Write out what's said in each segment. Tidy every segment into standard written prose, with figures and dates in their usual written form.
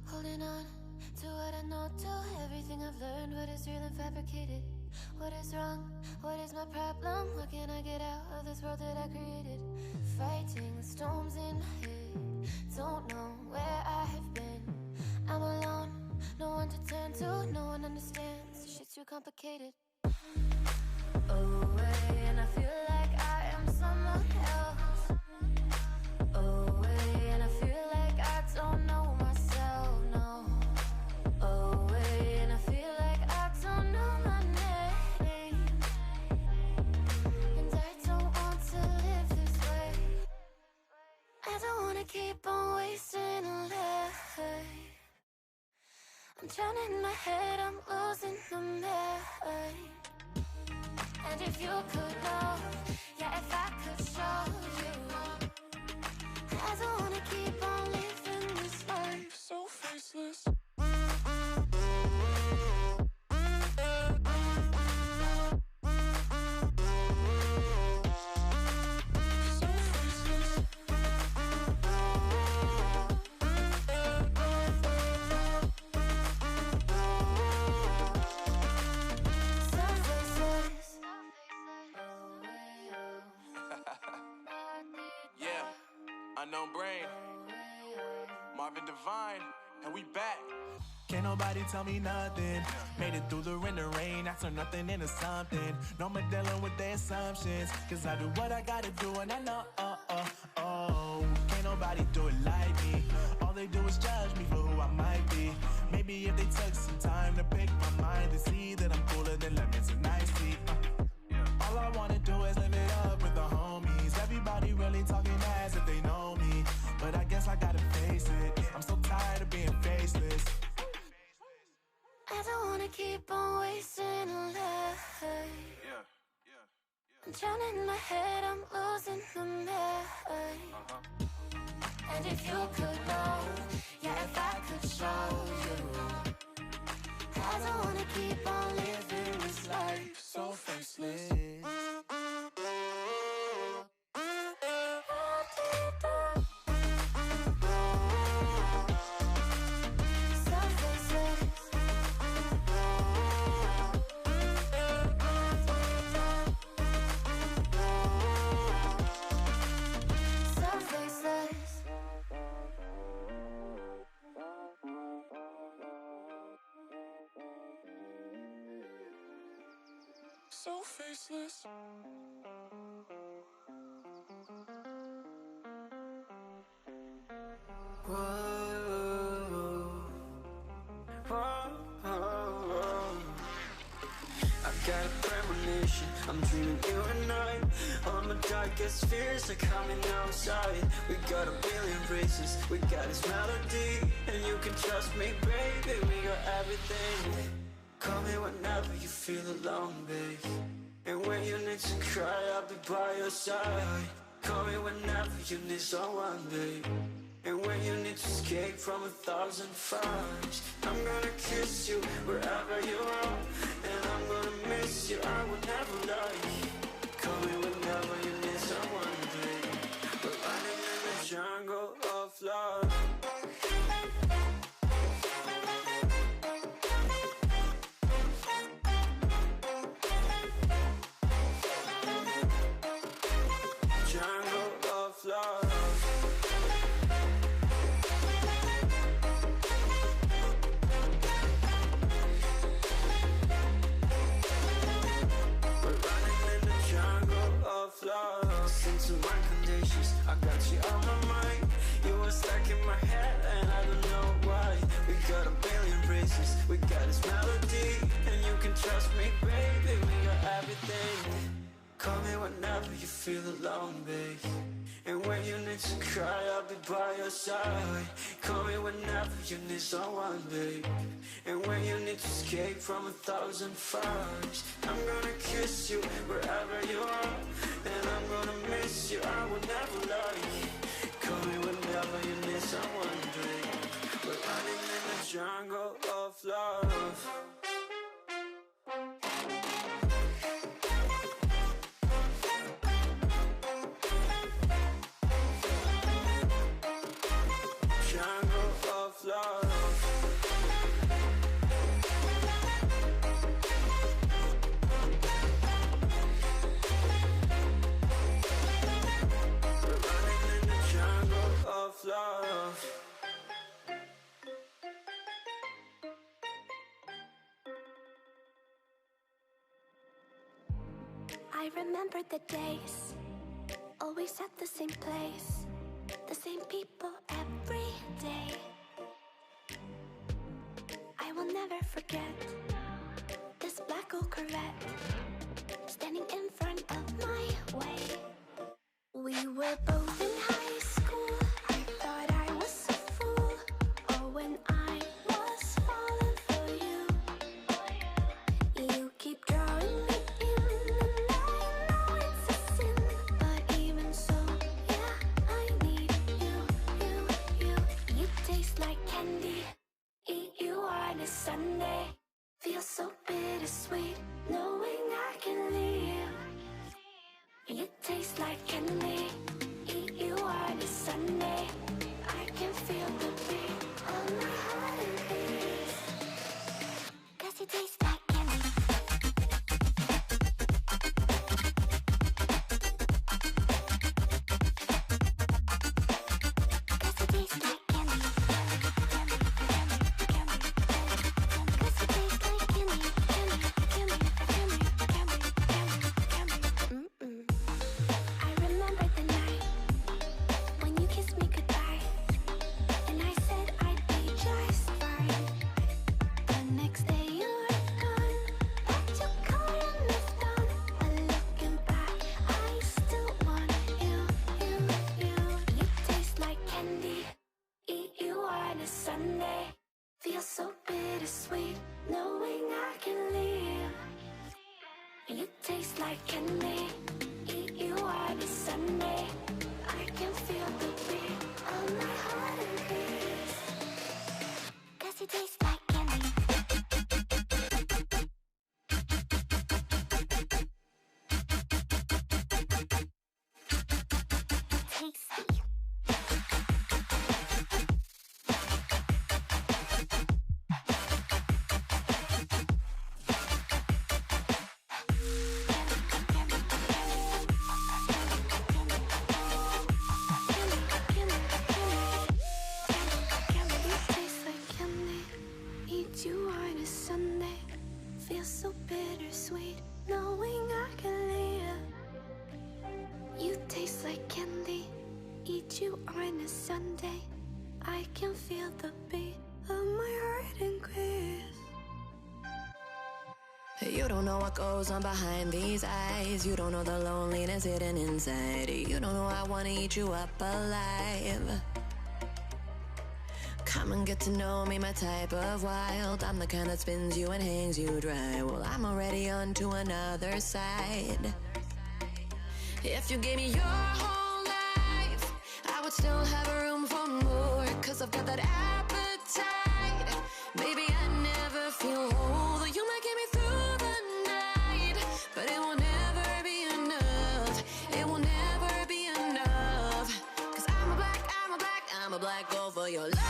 Holding on to what I know, to everything I've learned. What is real and fabricated? What is wrong? What is my problem? What can I get out of this world that I created? Fighting the storms in my head. Don't know where I have been. I'm alone, no one to turn to. No one understands, this shit's too complicated. Away, and I feel like I am someone else. Away, and I feel like I don't know myself, no. Away, and I feel like I don't know my name. And I don't want to live this way. I don't wanna keep on wasting a life. I'm drowning in my head, I'm losing the mind. And if you could know, yeah, if I could show you, I don't wanna keep on living this life so faceless. Unknown Brain, Marvin Divine, and we back. Can't nobody tell me nothing. Made it through the wind and rain, I turned nothing into something. No more dealing with their assumptions, cause I do what I gotta do and I know, can't nobody do it like me. All they do is judge me for who I might be. Maybe if they took some time to pick my mind, they see that I'm cooler than lemons and iced tea. All I wanna do is live it up with the homies. Everybody really talking as if they know me, but I guess I gotta face it. I'm so tired of being faceless. I don't wanna keep on wasting a life. I'm drowning in my head, I'm losing the mind. And if you could know, yeah, if I could show you, I don't wanna keep on living this life so faceless. So faceless. I got a premonition, I'm dreaming you and I. All my darkest fears are coming outside. We got a billion races, we got this melody, and you can trust me, baby, we got everything. Call me whenever you feel alone, babe. And when you need to cry, I'll be by your side. Call me whenever you need someone, babe. And when you need to escape from 1,000 fires, I'm gonna kiss you wherever you are. And I'm gonna miss you, I will never lie. Call me whenever you need someone, babe. We're running in the jungle of love. Listen to my conditions, I got you on my mind. You were stuck in my head and I don't know why. We got a billion races, we got this melody, and you can trust me, baby, we got everything. Call me whenever you feel alone, babe. And when you need to cry, I'll be by your side. Call me whenever you need someone, babe. And when you need to escape from 1,000 fires, I'm gonna kiss you wherever you are. And I'm gonna miss you, I will never lie. Call me whenever you need someone, babe. We're running in the jungle of love. Jungle of love. I remember the days, always at the same place, the same people every day. I will never forget this black old Corvette standing in front of my way. We were both in high school. I thought I was a fool. Oh, when I was falling for you. You keep drawing me in, and I know it's a sin. But even so, yeah, I need you. You taste like candy. Eat you on a Sunday. Feel so bittersweet, knowing I can leave. You taste like candy. Eat you on a Sunday. I can feel the beat on my heart and beats. 'Cause you taste like candy. Sunday, feel so bittersweet, knowing I can leave. You taste like candy. Eat you on a Sunday. I can feel the beat on my heart and beats. 'Cause you taste like candy. Tasty. You on a Sunday, feel so bittersweet, knowing I can leave. You taste like candy, eat you on a Sunday. I can feel the beat of my heart increase. You don't know what goes on behind these eyes. You don't know the loneliness hidden inside. You don't know I wanna eat you up alive. Come and get to know me, my type of wild. I'm the kind that spins you and hangs you dry. Well, I'm already on to another side. If you gave me your whole life, I would still have room for more. 'Cause I've got that appetite. Maybe I never feel whole. You might get me through the night, but it will never be enough. It will never be enough. 'Cause I'm a black girl for your love.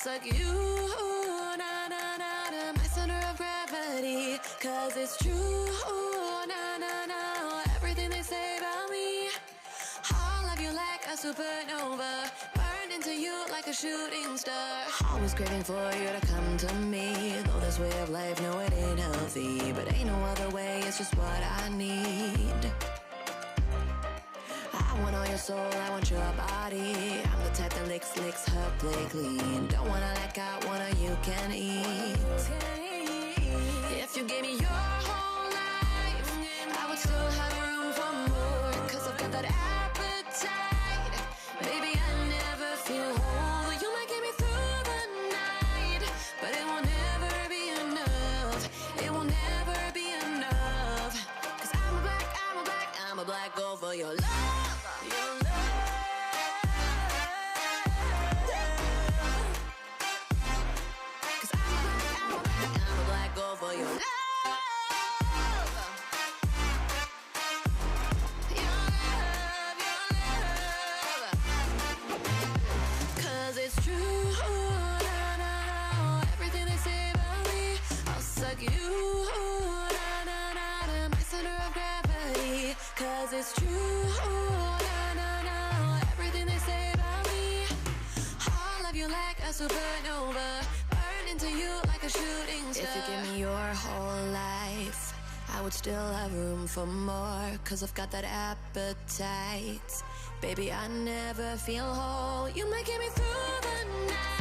Suck you, na na na na, my center of gravity. 'Cause it's true, na na na, everything they say about me. I'll love you like a supernova, burned into you like a shooting star. Always craving for you to come to me. Though this way of life, no, it ain't healthy, but ain't no other way, it's just what I need. I want all your soul, I want your body. I'm the type that licks her play clean. Don't wanna let go, wanna you can eat. If you gave me your whole life, I would still have room for more. 'Cause I've got that appetite. Baby, I never feel whole. You might get me through the night, but it will never be enough. It will never be enough. 'Cause I'm a black girl for your love. It's true. it's true. No, everything they say about me. All of you like a supernova, burn into you like a shooting star. If you give me your whole life, I would still have room for more, 'cause I've got that appetite. Baby, I never feel whole. You might get me through the night.